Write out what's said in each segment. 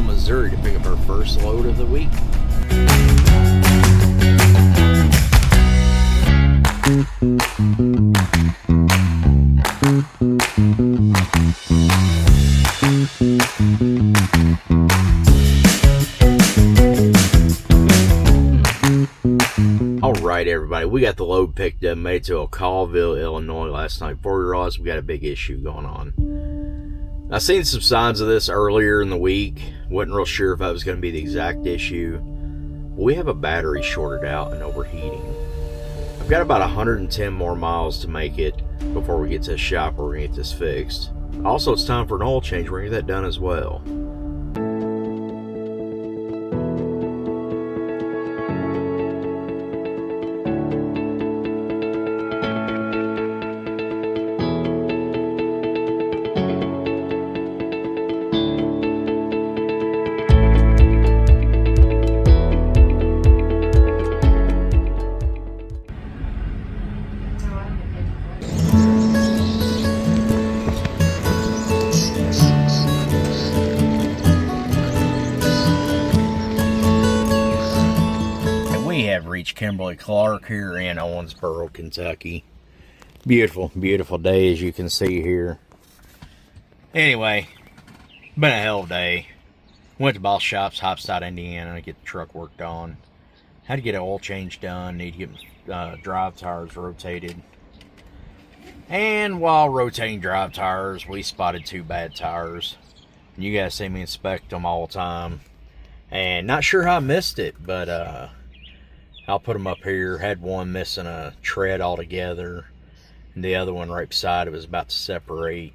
Missouri to pick up our first load of the week. Alright everybody, we got the load picked up, made it to Colville, Illinois last night. Before we realized we got a big issue going on. I seen some signs of this earlier in the week. Wasn't real sure if that was going to be the exact issue. We have a battery shorted out and overheating. I've got about 110 more miles to make it before we get to the shop where we're going to get this fixed. Also, it's time for an oil change. We're going to get that done as well. Reached Kimberly Clark here in Owensboro, Kentucky. Beautiful, beautiful day as you can see here. Anyway, been a hell of a day. Went to Boss Shops, Hopstead, Indiana to get the truck worked on. Had to get an oil change done, need to get drive tires rotated. And while rotating drive tires, we spotted two bad tires. And you guys see me inspect them all the time. And not sure how I missed it, but I'll put them up here. Had one missing a tread altogether, and the other one right beside it was about to separate.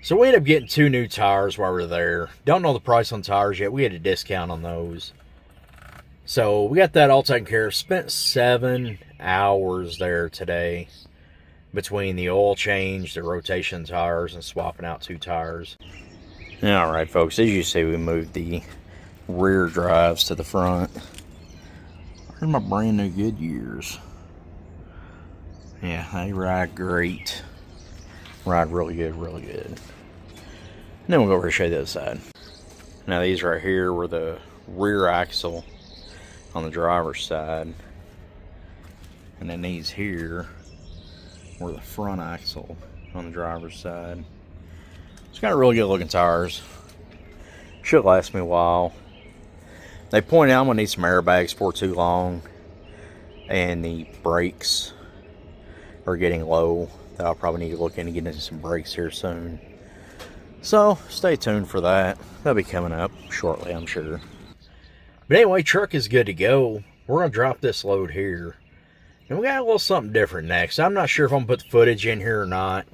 So we ended up getting two new tires while we were there. Don't know the price on tires yet. We had a discount on those. So we got that all taken care of. Spent 7 hours there today between the oil change, the rotation tires, and swapping out two tires. Alright folks, as you see, we moved the rear drives to the front. Here's my brand new Goodyears. Yeah, they ride great. Ride really good, really good. And then we'll go over and show you the other side. Now these right here were the rear axle on the driver's side. And then these here were the front axle on the driver's side. It's got really good looking tires. Should last me a while. They point out I'm going to need some airbags before too long. And the brakes are getting low. That I'll probably need to look into getting some brakes here soon. So, stay tuned for that. That'll be coming up shortly, I'm sure. But anyway, truck is good to go. We're going to drop this load here. And we got a little something different next. I'm not sure if I'm going to put the footage in here or not.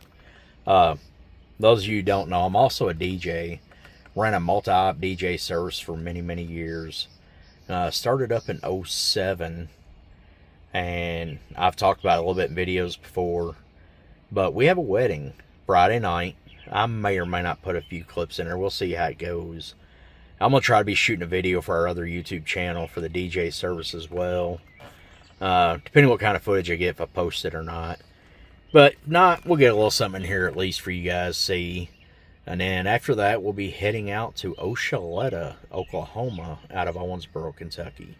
Those of you who don't know, I'm also a DJ. Ran a multi-op DJ service for many, many years. Started up in 07. And I've talked about it a little bit in videos before. But we have a wedding Friday night. I may or may not put a few clips in there. We'll see how it goes. I'm going to try to be shooting a video for our other YouTube channel for the DJ service as well. Depending what kind of footage I get, if I post it or not. But if not, we'll get a little something in here at least for you guys to see. And then after that, we'll be heading out to Ochaleta, Oklahoma, out of Owensboro, Kentucky.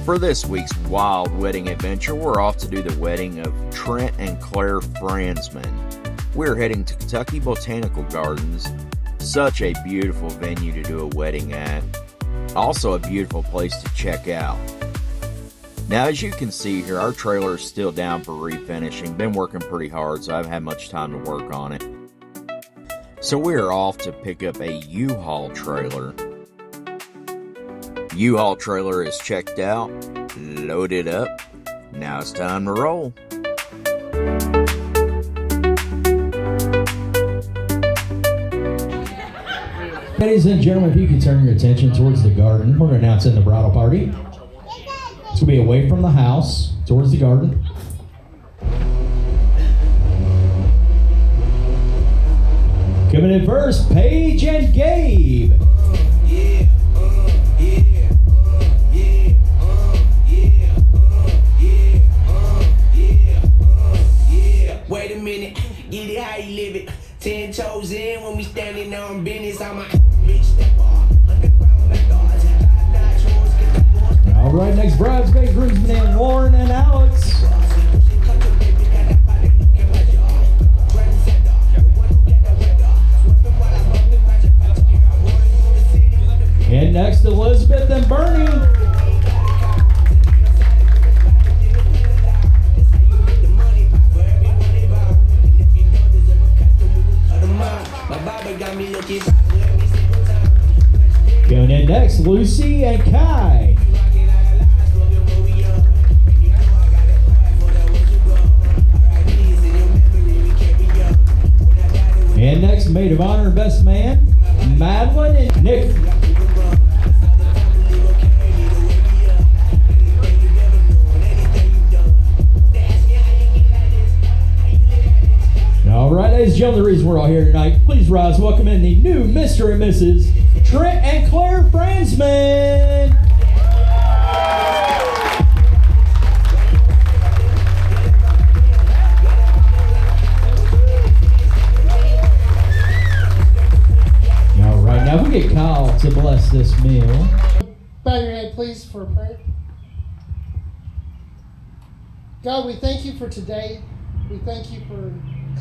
For this week's wild wedding adventure, we're off to do the wedding of Trent and Claire Fransman. We're heading to Kentucky Botanical Gardens. Such a beautiful venue to do a wedding at. Also a beautiful place to check out. Now, as you can see here, our trailer is still down for refinishing. Been working pretty hard, so I haven't had much time to work on it. So we're off to pick up a U-Haul trailer. U-Haul trailer is checked out, loaded up. Now it's time to roll. Ladies and gentlemen, if you can turn your attention towards the garden, we're announcing the bridal party. It's going to be away from the house, towards the garden. Coming in first, Paige and Gabe. Wait a minute, get it how you live it. 10 toes in when we standing on business. I'm a bitch step off. All right, next bridesmaid, groomsmen, and Warren and Alex. And next, Elizabeth and Bernie. Going in next, Lucy and Kai. And next, maid of honor and best man, Madeline and Nick. All right, ladies and gentlemen, the reason we're all here tonight, please rise, welcome in the new Mr. and Mrs. Trent and Claire Fransman. All right, now we get Kyle to bless this meal. Bow your head, please, for a prayer. God, we thank you for today. We thank you for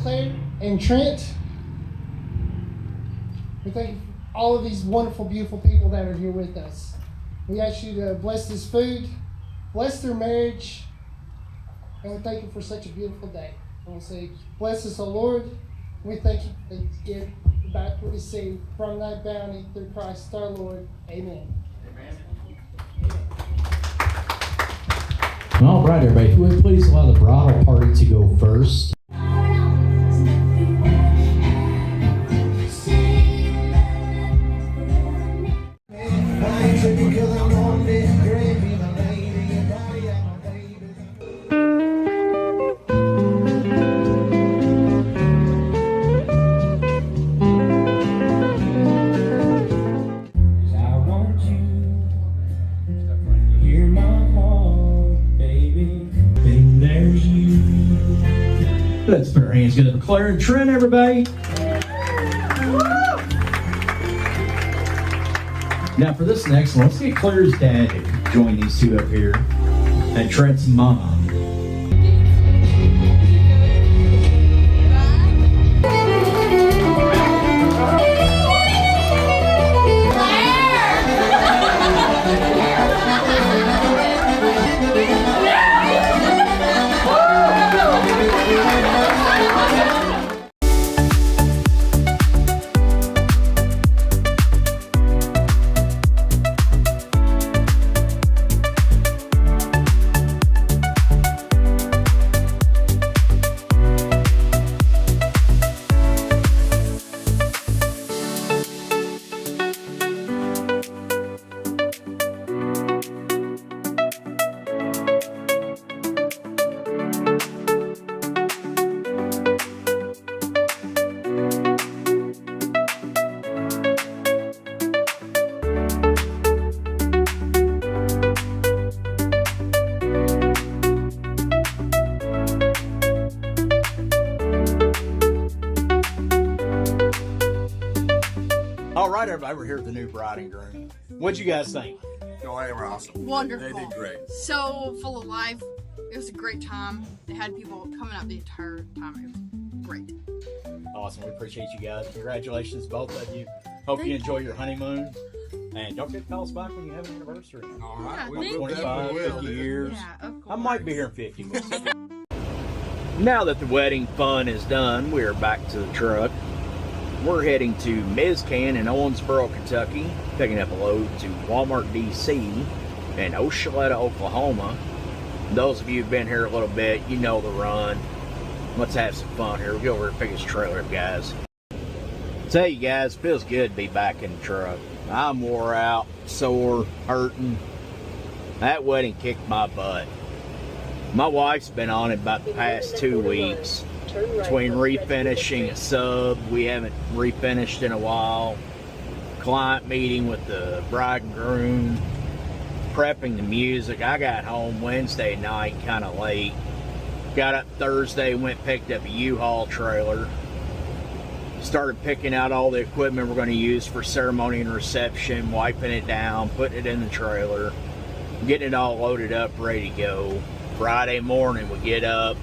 Claire and Trent. We thank you for all of these wonderful, beautiful people that are here with us. We ask you to bless this food, bless their marriage, and we thank you for such a beautiful day. I want to say, bless us, O Lord. We thank you for the gift back we receive from thy bounty through Christ our Lord. Amen. All right, everybody, if you would please allow the bridal party to go first. Let's put our hands together for Claire and Trent, everybody. Now for this next one, let's get Claire's dad to join these two up here, and Trent's mom. All right, everybody, we're here with the new bride and groom. What'd you guys think? Oh, they were awesome. Wonderful. They did great. So full of life. It was a great time. They had people coming out the entire time. It was great. Awesome. We appreciate you guys. Congratulations, both of you. Hope you enjoy your honeymoon. And don't forget to call us back when you have an anniversary. All right, Yeah, we thank will you. 25, definitely will. 50 years. Yeah, of course. I might be here in 50 minutes. Now that the wedding fun is done, we are back to the truck. We're heading to Mizcan in Owensboro, Kentucky, picking up a load to Walmart, D.C. and Ocheletta, Oklahoma. Those of you who've been here a little bit, you know the run. Let's have some fun here. We'll go over and pick this trailer up, guys. Tell you guys, it feels good to be back in the truck. I'm wore out, sore, hurting. That wedding kicked my butt. My wife's been on it about the past 2 weeks. Between refinishing a sub, we haven't refinished in a while, client meeting with the bride and groom, prepping the music. I got home Wednesday night kind of late. Got up Thursday, went picked up a U-Haul trailer. Started picking out all the equipment we're going to use for ceremony and reception, wiping it down, putting it in the trailer, getting it all loaded up, ready to go. Friday morning we get up,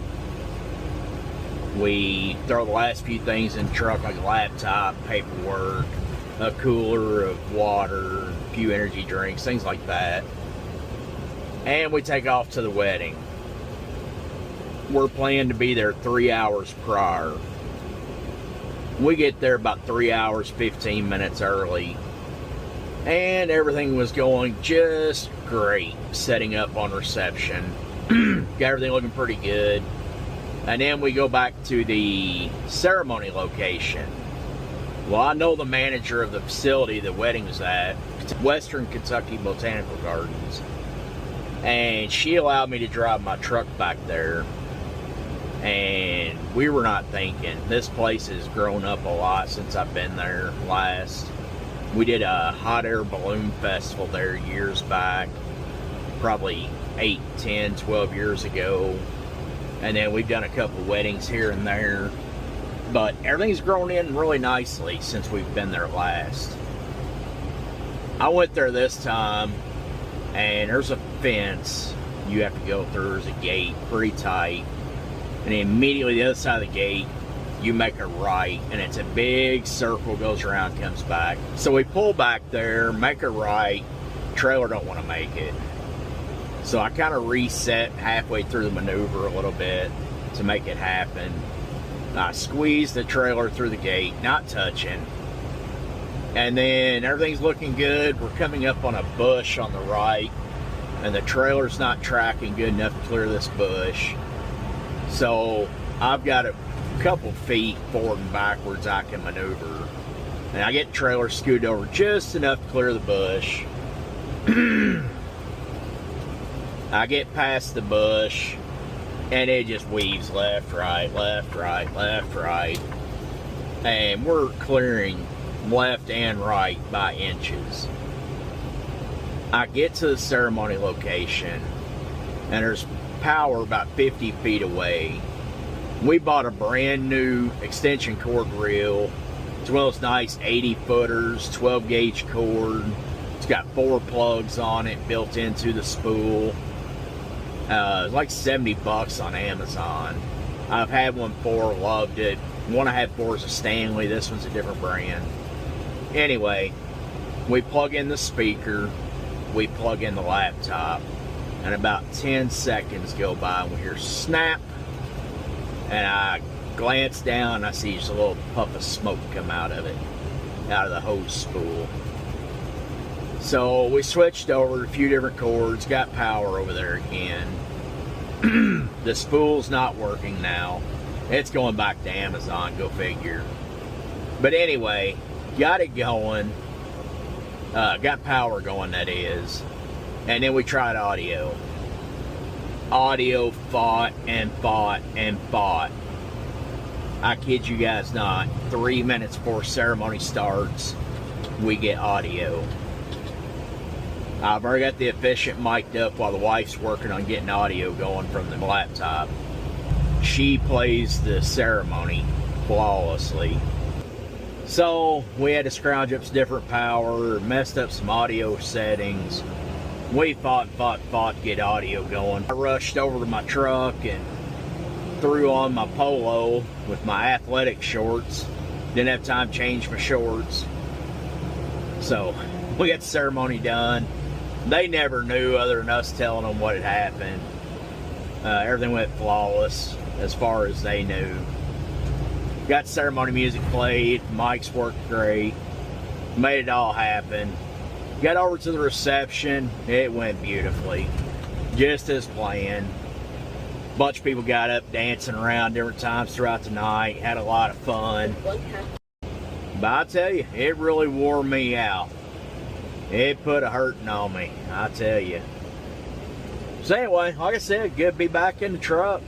we throw the last few things in the truck, like a laptop, paperwork, a cooler of water, a few energy drinks, things like that. And we take off to the wedding. We're planning to be there 3 hours prior. We get there about 3 hours, 15 minutes early. And everything was going just great, setting up on reception. Got everything looking pretty good. And then we go back to the ceremony location. Well, I know the manager of the facility the wedding was at, Western Kentucky Botanical Gardens. And she allowed me to drive my truck back there. And we were not thinking. This place has grown up a lot since I've been there last. We did a hot air balloon festival there years back. Probably 8, 10, 12 years ago. And then we've done a couple weddings here and there. But everything's grown in really nicely since we've been there last. I went there this time, and there's a fence you have to go through. There's a gate, pretty tight. And immediately the other side of the gate, you make a right, and it's a big circle, goes around, comes back. So we pull back there, make a right. Trailer don't want to make it. So I kind of reset halfway through the maneuver a little bit to make it happen. I squeezed the trailer through the gate, not touching. And then everything's looking good. We're coming up on a bush on the right, and the trailer's not tracking good enough to clear this bush. So I've got a couple feet forward and backwards I can maneuver. And I get the trailer scooted over just enough to clear the bush. I get past the bush, and it just weaves left, right, left, right, left, right. And we're clearing left and right by inches. I get to the ceremony location, and there's power about 50 feet away. We bought a brand new extension cord reel. It's one of those nice 80 footers, 12 gauge cord. It's got 4 plugs on it built into the spool. It's like $70 on Amazon. I've had one before, loved it. The one I had before is a Stanley. This one's a different brand. Anyway, we plug in the speaker, we plug in the laptop, and about 10 seconds go by and we hear snap, and I glance down and I see just a little puff of smoke come out of it, out of the hose spool. So we switched over a few different cords, got power over there again. The spool's not working now. It's going back to Amazon, go figure. But anyway, got it going. Got power going, that is. And then we tried audio. Audio fought and fought and fought. I kid you guys not. 3 minutes before ceremony starts, we get audio. I've already got the efficient mic'd up while the wife's working on getting audio going from the laptop. She plays the ceremony flawlessly. So we had to scrounge up some different power, messed up some audio settings, We fought to get audio going. I rushed over to my truck and threw on my polo with my athletic shorts. Didn't have time to change my shorts. So we got the ceremony done. They never knew other than us telling them what had happened. Everything went flawless as far as they knew. Got ceremony music played. Mics worked great. Made it all happen. Got over to the reception. It went beautifully. Just as planned. Bunch of people got up dancing around different times throughout the night. Had a lot of fun. But I tell you, it really wore me out. It put a hurting on me, I tell you. So anyway, like I said, good to be back in the truck.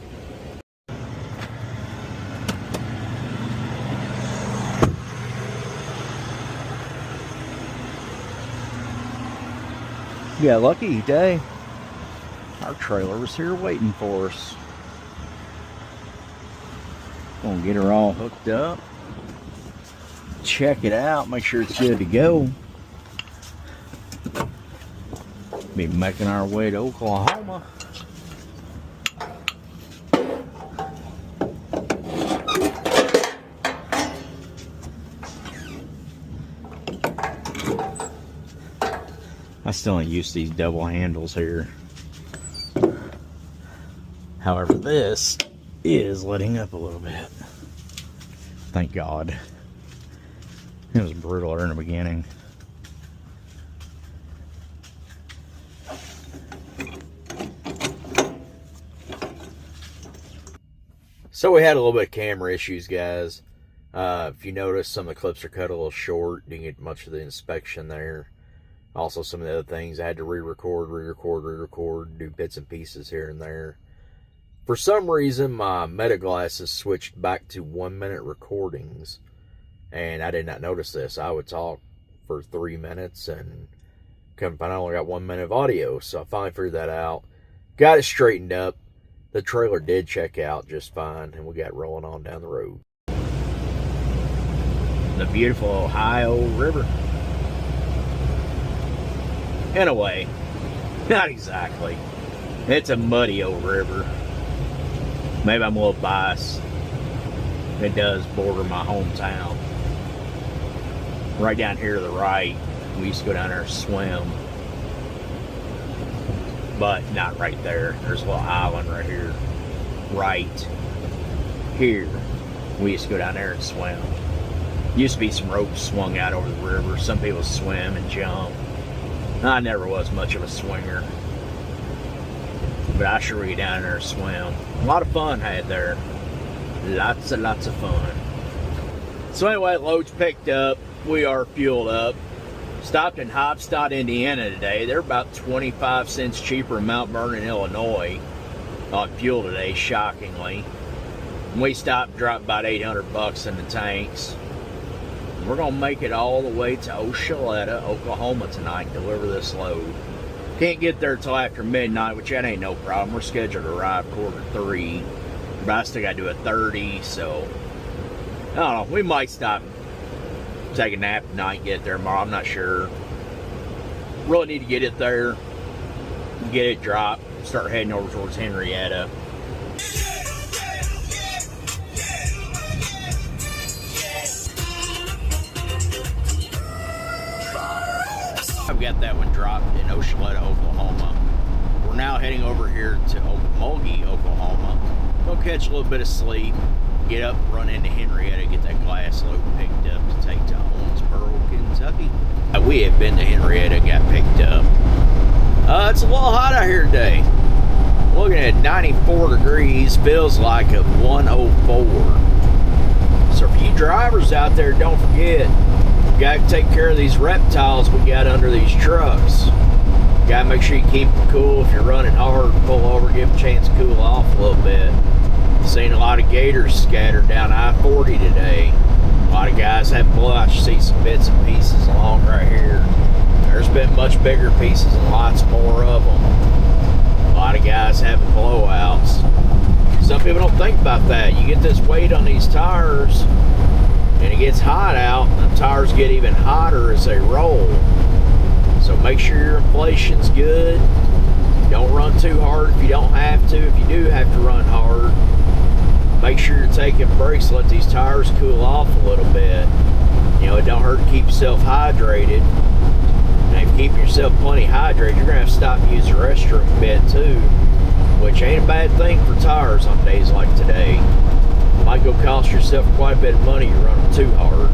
Yeah, lucky day. Our trailer was here waiting for us. Gonna get her all hooked up. Check it out, make sure it's good to go. Be making our way to Oklahoma. I still ain't used to these double handles here. However, this is letting up a little bit. Thank God. It was brutal in the beginning. So we had a little bit of camera issues, guys. If you notice, some of the clips are cut a little short. Didn't get much of the inspection there. Also, some of the other things I had to re-record, do bits and pieces here and there. For some reason, my Meta glasses switched back to 1 minute recordings. And I did not notice this. I would talk for 3 minutes and come to find out I only got 1 minute of audio. So I finally figured that out. Got it straightened up. The trailer did check out just fine, and we got rolling on down the road. The beautiful Ohio River. In a way, not exactly. It's a muddy old river. Maybe I'm a little biased. It does border my hometown. Right down here to the right, we used to go down there and swim. But not right there. There's a little island right here. Right here, we used to go down there and swim. Used to be some ropes swung out over the river. Some people swim and jump. I never was much of a swinger, but I sure would get down there and swim. A lot of fun had there. Lots and lots of fun. So anyway, load's picked up. We are fueled up. Stopped in Hobstadt, Indiana today. They're about 25 cents cheaper in Mount Vernon, Illinois on fuel today, shockingly. We stopped and dropped about $800 in the tanks. We're going to make it all the way to Ocheleta, Oklahoma tonight and deliver this load. Can't get there till after midnight, which that ain't no problem. We're scheduled to arrive 2:45, but I still got to do a 30, so I don't know. We might stop and take a nap tonight and get there tomorrow. I'm not sure. Really need to get it there, get it dropped, start heading over towards Henrietta. I've got that one dropped in Ocheleta, Oklahoma. We're now heading over here to Okmulgee, Oklahoma. Gonna catch a little bit of sleep, get up, run into Henrietta, get that glass load picked up to take to Owensboro, Kentucky. We have been to Henrietta, got picked up. It's a little hot out here today. Looking at 94 degrees, feels like a 104. So for you drivers out there, don't forget, got to take care of these reptiles we got under these trucks. Got to make sure you keep them cool. If you're running hard, pull over, give them a chance to cool off a little bit. Seen a lot of gators scattered down I-40 today. A lot of guys have blowouts. You see some bits and pieces along right here. There's been much bigger pieces and lots more of them. A lot of guys having blowouts. Some people don't think about that. You get this weight on these tires, and it gets hot out, and the tires get even hotter as they roll. So make sure your inflation's good. Don't run too hard if you don't have to. If you do have to run hard, make sure you're taking breaks. Let these tires cool off a little bit. You know, it don't hurt to keep yourself hydrated. And if you keep yourself plenty hydrated, you're gonna have to stop and use the restroom a bit too, which ain't a bad thing for tires on days like today. Might go cost yourself quite a bit of money. You run them too hard.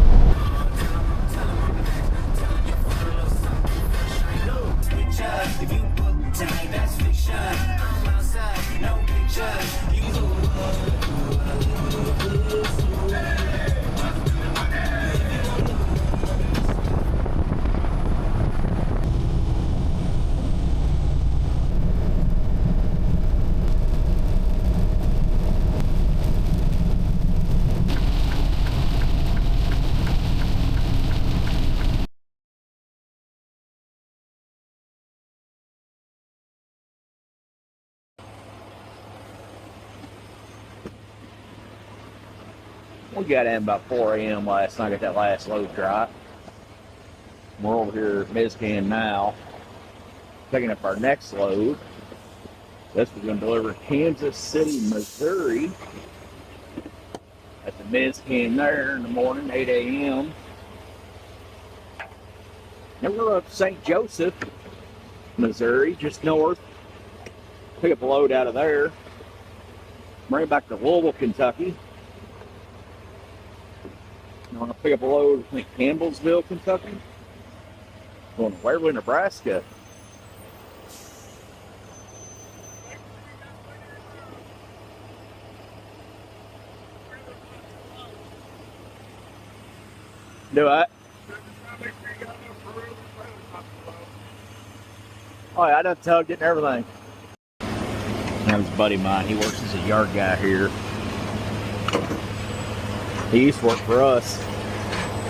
We got in about 4 a.m. last night, got that last load drop. We're over here at Mizcan now, picking up our next load. This is going to deliver Kansas City, Missouri. At the Mizcan there in the morning, 8 a.m. Then we're up St. Joseph, Missouri, just north. Pick up a load out of there. Bring it back to Louisville, Kentucky. I want to pick up a load, I think, Campbellsville, Kentucky. Going to Waverly, Nebraska. Do I? Oh yeah, I done tugged it and everything. That was a buddy of mine. He works as a yard guy here. He used to work for us.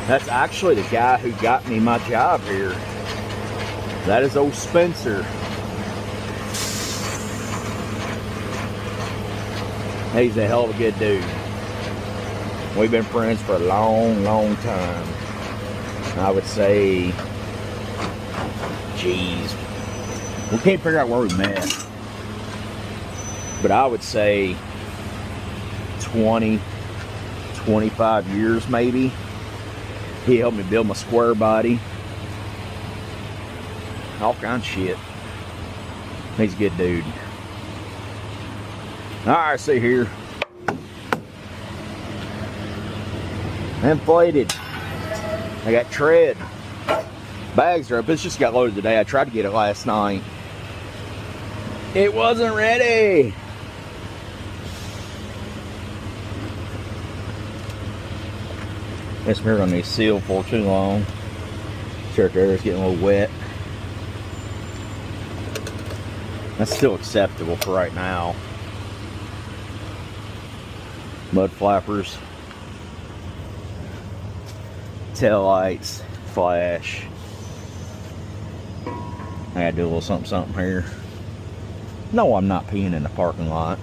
That's actually the guy who got me my job here. That is old Spencer. He's a hell of a good dude. We've been friends for a long, long time. I would say, geez, we can't figure out where we met. But I would say 20, 25 years maybe. He helped me build my square body. All kinds of shit. He's a good dude. Alright, see here. Inflated. I got tread. Bags are up. It's just got loaded today. I tried to get it last night. It wasn't ready. This mirror gonna be sealed for too long. Shirt there is getting a little wet. That's still acceptable for right now. Mud flappers, tail lights, flash. I gotta do a little something here. No, I'm not peeing in the parking lot.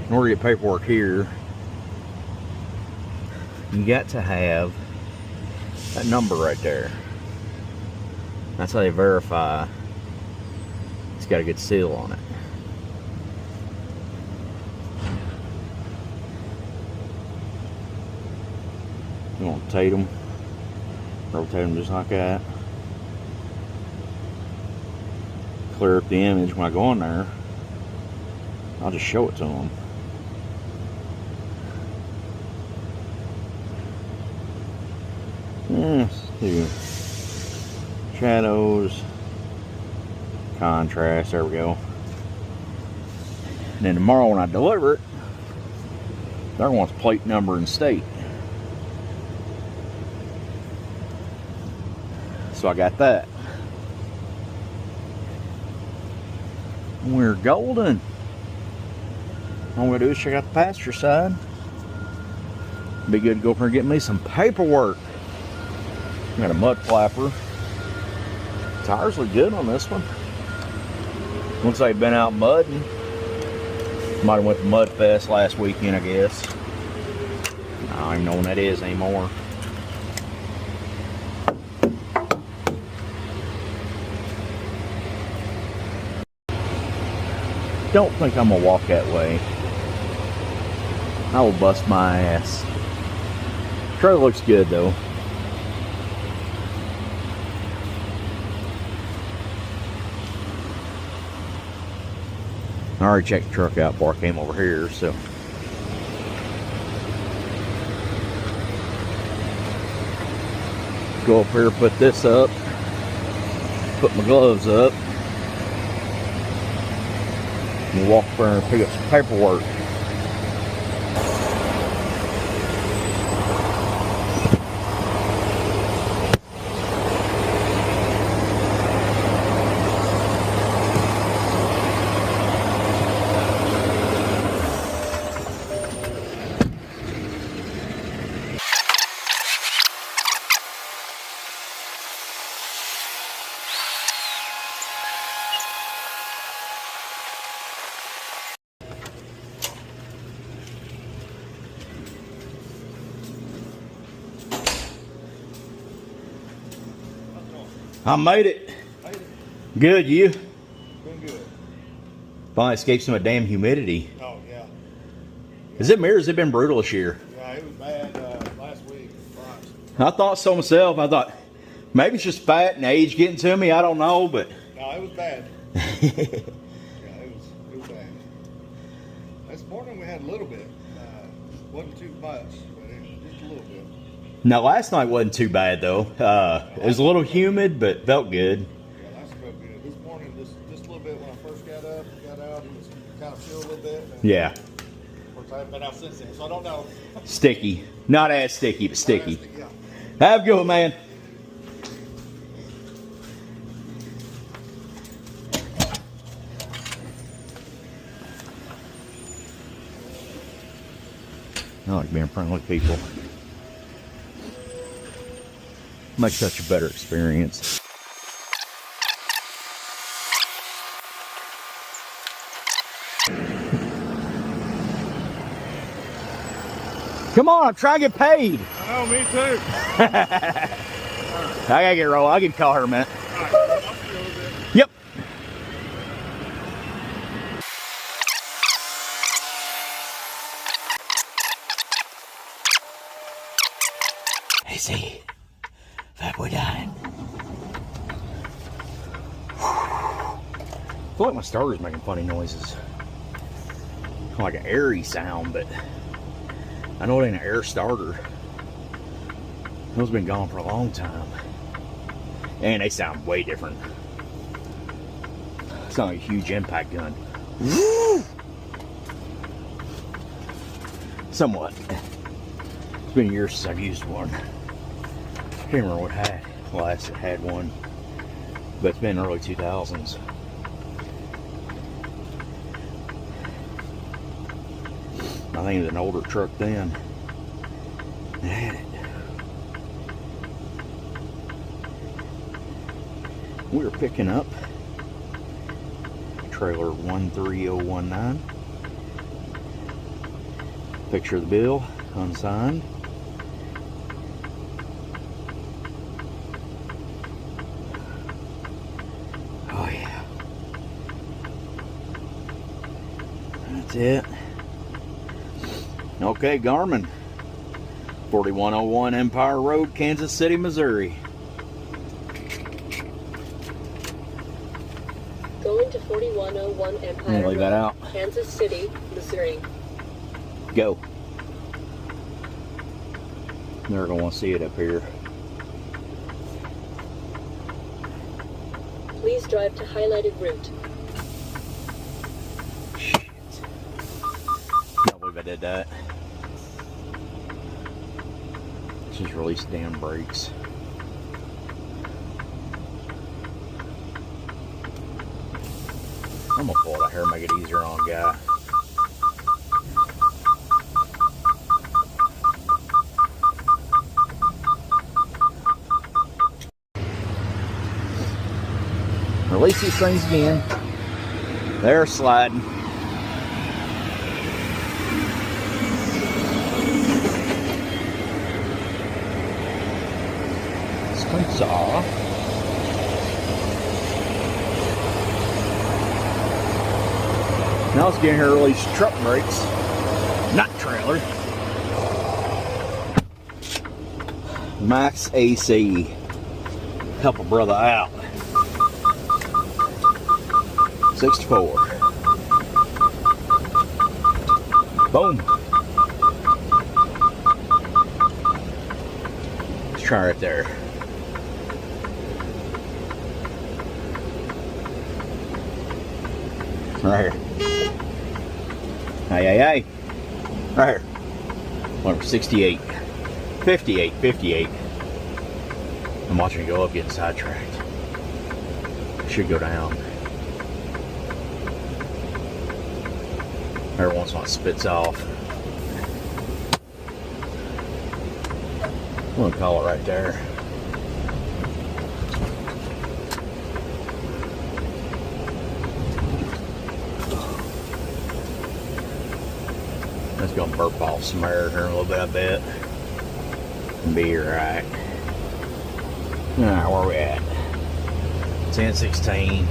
In order to get paperwork here, you got to have that number right there. That's how they verify it's got a good seal on it. You want to rotate them just like that. Clear up the image when I go in there. I'll just show it to them. Shadows, contrast, there we go. And then tomorrow when I deliver it, there wants plate number and state. So I got that. We're golden. All we gotta do is check out the pasture side. Be good to go up here and get me some paperwork. Got a mud flapper. Tires look good on this one. Looks like they've been out mudding. Might have went to Mud Fest last weekend, I guess. I don't even know when that is anymore. Don't think I'm gonna walk that way. I will bust my ass. Trailer looks good though. I already checked the truck out before I came over here, so. Go up here, put this up, put my gloves up, and walk over and pick up some paperwork. I made it. Good, you? Been good. Finally escaped some of the damn humidity. Oh, yeah. Is it me or has it been brutal this year? Yeah, it was bad last week. I thought so myself. I thought maybe it's just fat and age getting to me. I don't know, but. No, it was bad. Yeah, it was bad. This morning we had a little bit. Wasn't too much, but just a little bit. No, last night wasn't too bad though. It was a little humid, but felt good. Yeah, that's felt good. This morning, just a little bit when I first got out, it was kind of chill a little bit. And Yeah. of course, I haven't been out since then, so I don't know. Sticky. Not as sticky, but sticky. Yeah. Have a good one, man. I like being friendly with people. Makes such a better experience. Come on, I'm trying to get paid. I know, me too. I gotta get rolling. I can call her a minute. Yep. Hey, see. Fat boy dying. I feel like my starter's making funny noises. Like an airy sound, but I know it ain't an air starter. Those have been gone for a long time. And they sound way different. Sound like a huge impact gun. Woo! Somewhat. It's been years since I've used one. I can't remember what I had last had one, but it's been early 2000s. I think it was an older truck then that had it. We were picking up trailer 13019. Picture of the bill, unsigned. Oh yeah. That's it. Okay, Garmin. 4101 Empire Road, Kansas City, Missouri. Going to 4101 Empire Leave Road, that out. Kansas City, Missouri. Go. They're gonna want to see it up here. Please drive to highlighted route. Shit. Can't believe I did that. Just release the damn brakes. I'm gonna pull it out here and make it easier on a guy. Release these things again. They're sliding. This comes off. Now let's get in here and release truck brakes, not trailer. Max AC. Help a brother out. 64. Boom. Let's try right there. Right here. Hey. Right here. Number 68. 58. I'm watching it go up, getting sidetracked. Should go down. Every once in a while it spits off. I'm gonna call it right there. It's gonna burp off some air here in a little bit, I bet. Be right. Alright, where we at? 10:16.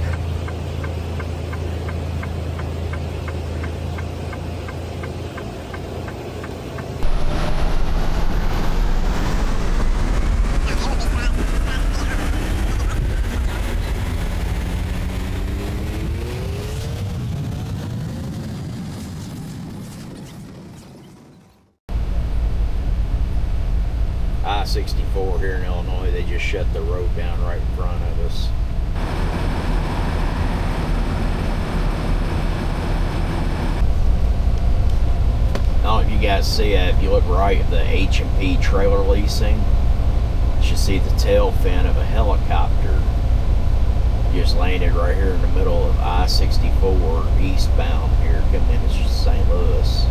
I-64 here in Illinois, they just shut the road down right in front of us. I don't know if you guys see that. If you look right at the H&P trailer leasing, you should see the tail fin of a helicopter just landed right here in the middle of I-64 eastbound here coming into St. Louis.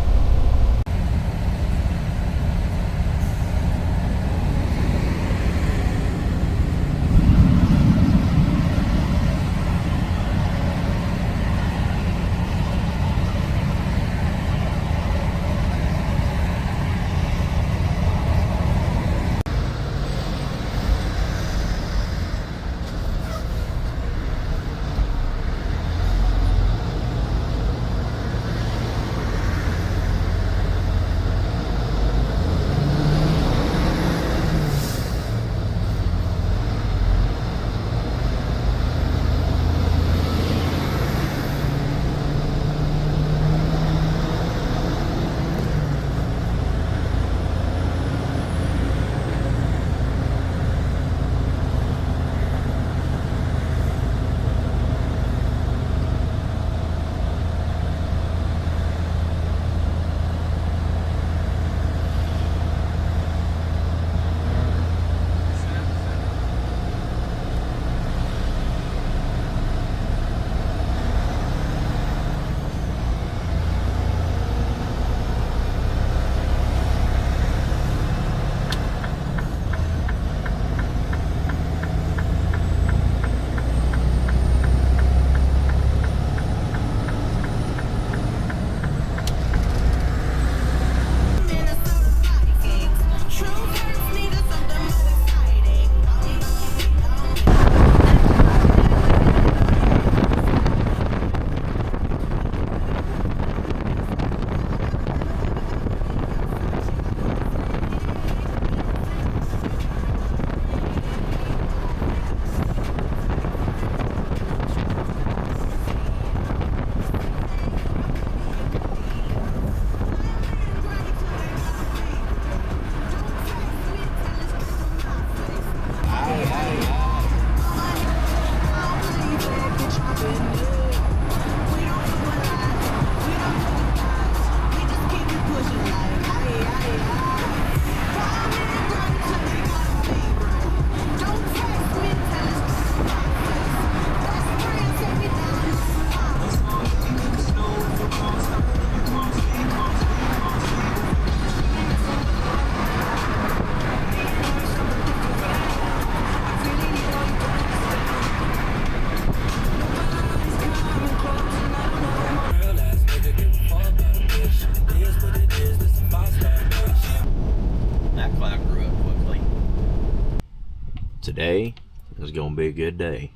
Today is going to be a good day.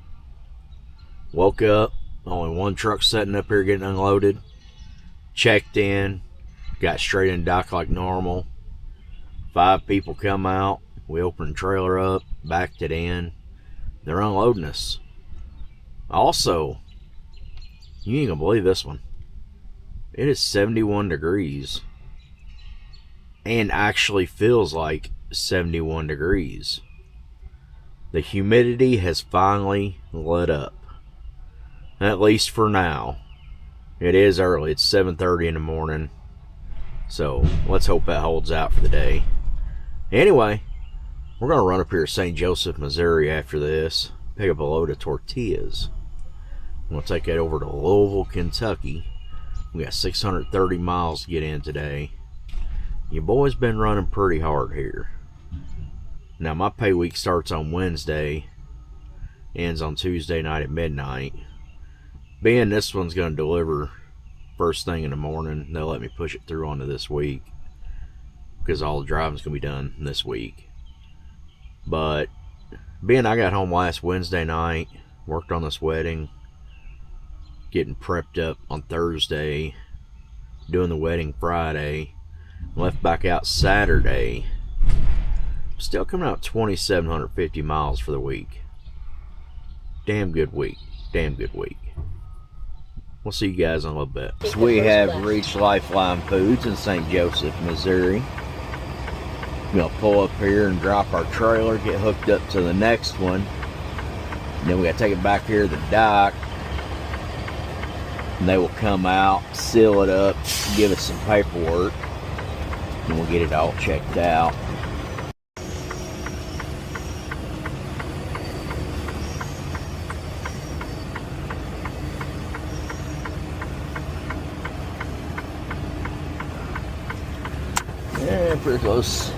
Woke up, only one truck sitting up here getting unloaded. checked in, got straight in dock like normal. 5 people come out. We open the trailer up, backed it in. They're unloading us. Also, you ain't gonna believe this one. It is 71 degrees. And actually feels like 71 degrees. The humidity has finally let up. At least for now. It is early. It's 7:30 in the morning. So let's hope that holds out for the day. Anyway, we're going to run up here to St. Joseph, Missouri after this. Pick up a load of tortillas. We'll take that over to Louisville, Kentucky. We got 630 miles to get in today. Your boy's been running pretty hard here. Now my pay week starts on Wednesday, ends on Tuesday night at midnight. Being this one's going to deliver first thing in the morning, they'll let me push it through onto this week because all the driving's going to be done this week. But being I got home last Wednesday night, worked on this wedding, getting prepped up on Thursday, doing the wedding Friday, left back out Saturday. Still coming out 2,750 miles for the week. Damn good week. Damn good week. We'll see you guys in a little bit. So we have reached Lifeline Foods in St. Joseph, Missouri. We're going to pull up here and drop our trailer, get hooked up to the next one. And then we got to take it back here to the dock. And they will come out, seal it up, give us some paperwork. And we'll get it all checked out. Yeah, pretty close.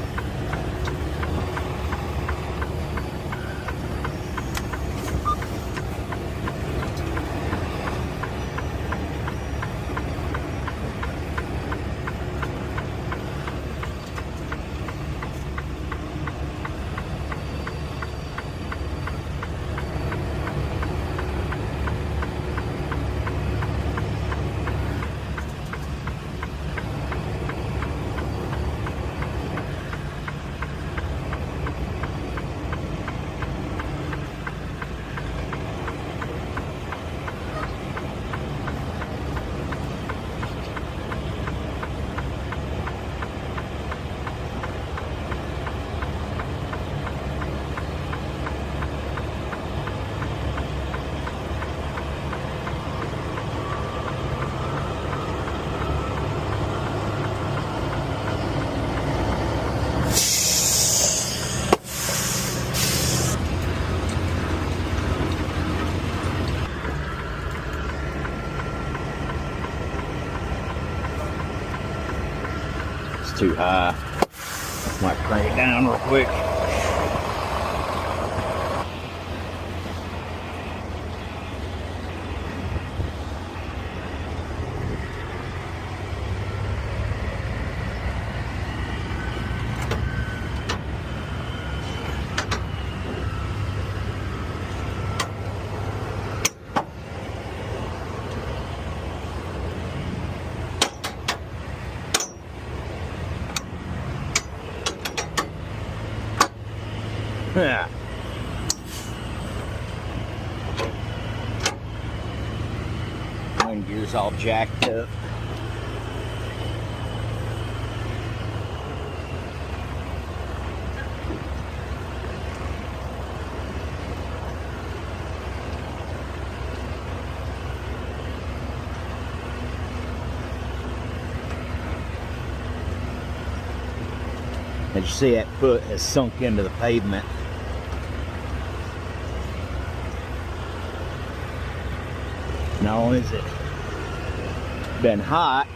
Too high. Might crank it down real quick. Yeah. Wind gear's all jacked up. As you see, that foot has sunk into the pavement. Not only has it been hot,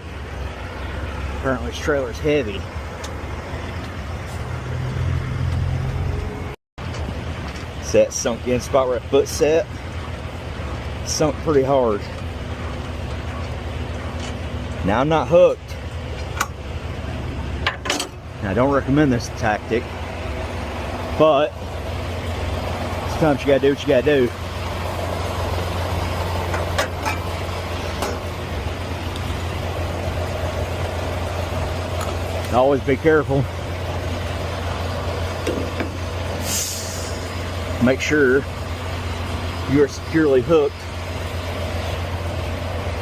apparently this trailer's heavy. See that sunk in spot where that foot set? Sunk pretty hard. Now I'm not hooked. Now I don't recommend this tactic, but sometimes you gotta do what you gotta do. Always be careful. Make sure you are securely hooked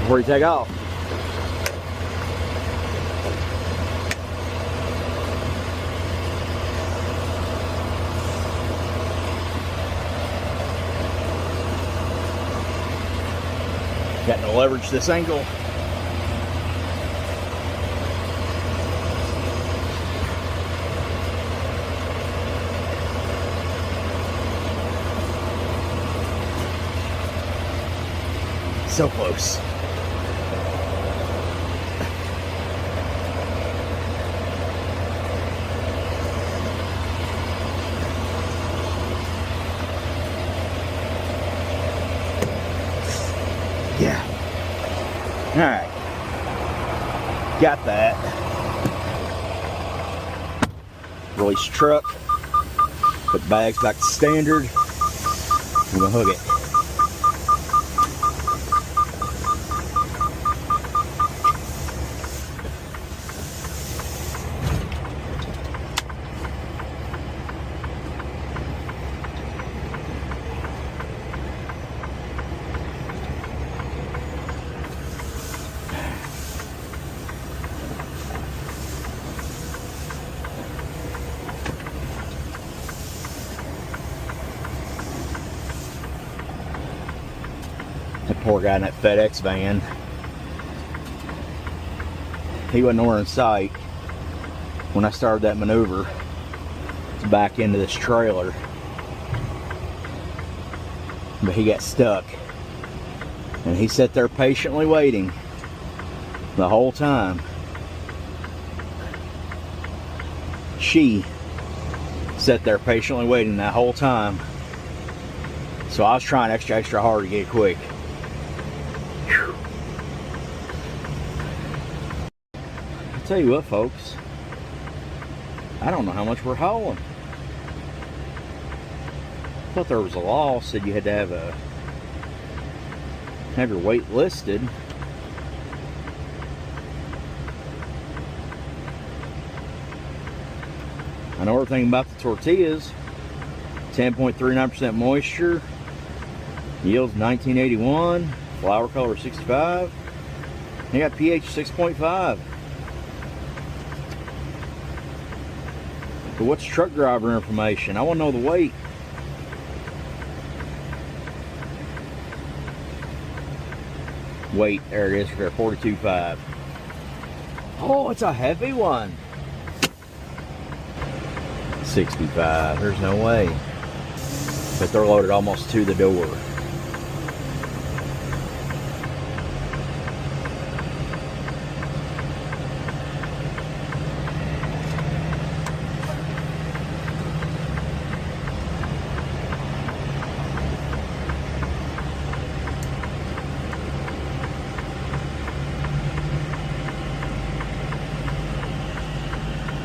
before you take off. Got to leverage this angle. So close. Yeah. All right. Got that. Release truck. Put the bags back to standard. I'm gonna hook it. That poor guy in that FedEx van. He wasn't nowhere in sight when I started that maneuver to back into this trailer. But he got stuck. And he sat there patiently waiting the whole time. She sat there patiently waiting that whole time. So I was trying extra hard to get quick. Whew. I'll tell you what, folks. I don't know how much we're hauling. I thought there was a law said you had to have your weight listed. I know everything about the tortillas. 10.39% moisture. Yields 1981. Flour color 65. They got pH 6.5. But what's truck driver information? I want to know the weight. Weight, there it is, for 42.5. Oh, it's a heavy one. 65. There's no way. But they're loaded almost to the door.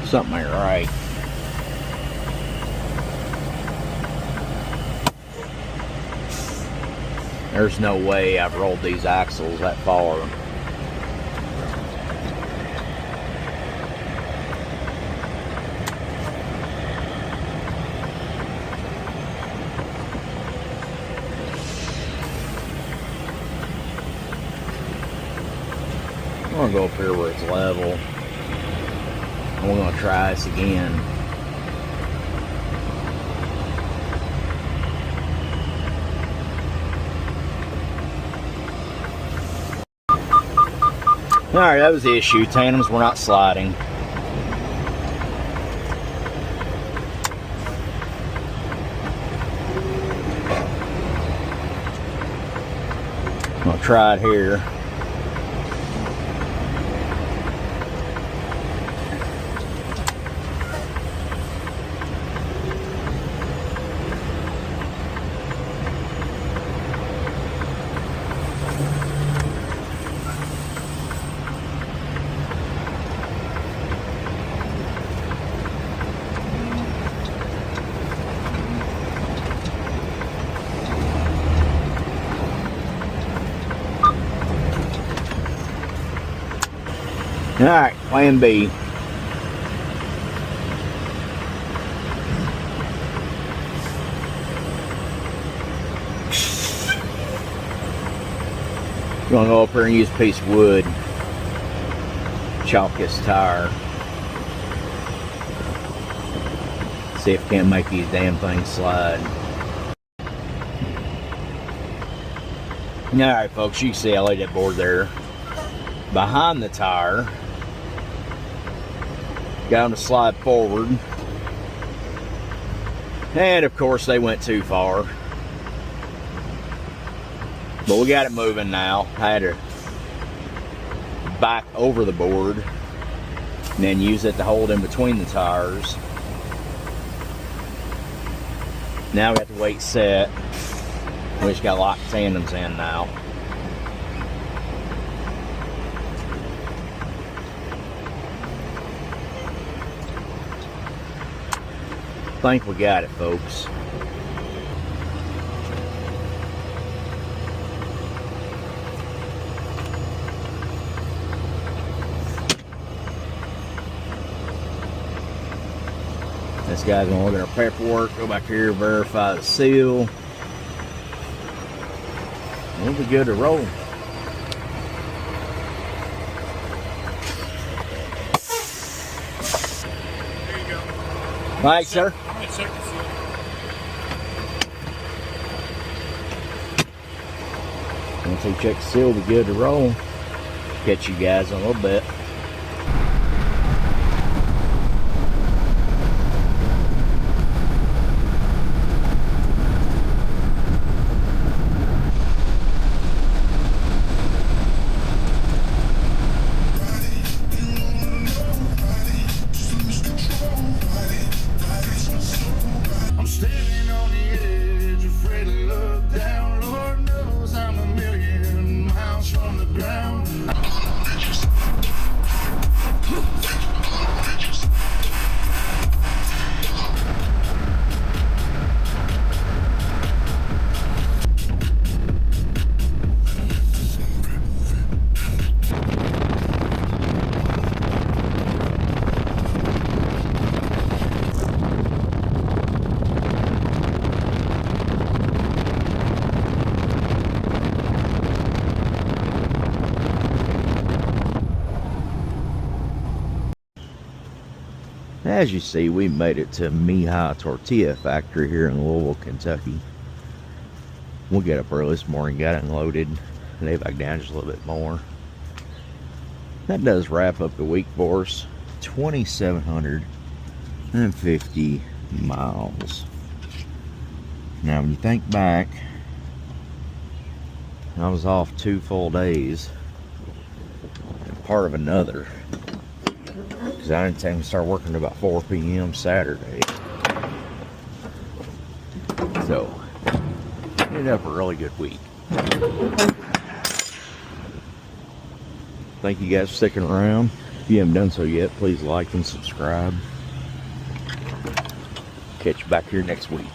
Something ain't right. There's no way I've rolled these axles that far. I'm gonna go up here where it's level. And we're gonna try this again. Alright, that was the issue. Tandems were not sliding. I'm gonna try it here. Alright, plan B. Gonna go up here and use a piece of wood, chalk this tire. See if we can't make these damn things slide. Alright folks, you can see I laid that board there behind the tire. Got them to slide forward. And of course they went too far. But we got it moving now. I had to back over the board and then use it to hold in between the tires. Now we have to wait set. We just got locked tandems in now. I think we got it, folks. This guy's gonna look at our paperwork, go back here, verify the seal. We'll be good to roll. There you go. Thanks, sir. I'm gonna check the seal. Once we check the seal, we'll be good to roll. Catch you guys in a little bit. I'm standing on the edge, afraid to look down. Lord knows I'm a million miles from the ground. As you see, we made it to Mija Tortilla Factory here in Louisville, Kentucky. We'll get up early this morning, got it unloaded, lay back down just a little bit more. That does wrap up the week for us. 2,750 miles. Now, when you think back, I was off 2 full days and part of another. Because I didn't think to start working until about 4 p.m. Saturday. So, ended up a really good week. Thank you guys for sticking around. If you haven't done so yet, please like and subscribe. Catch you back here next week.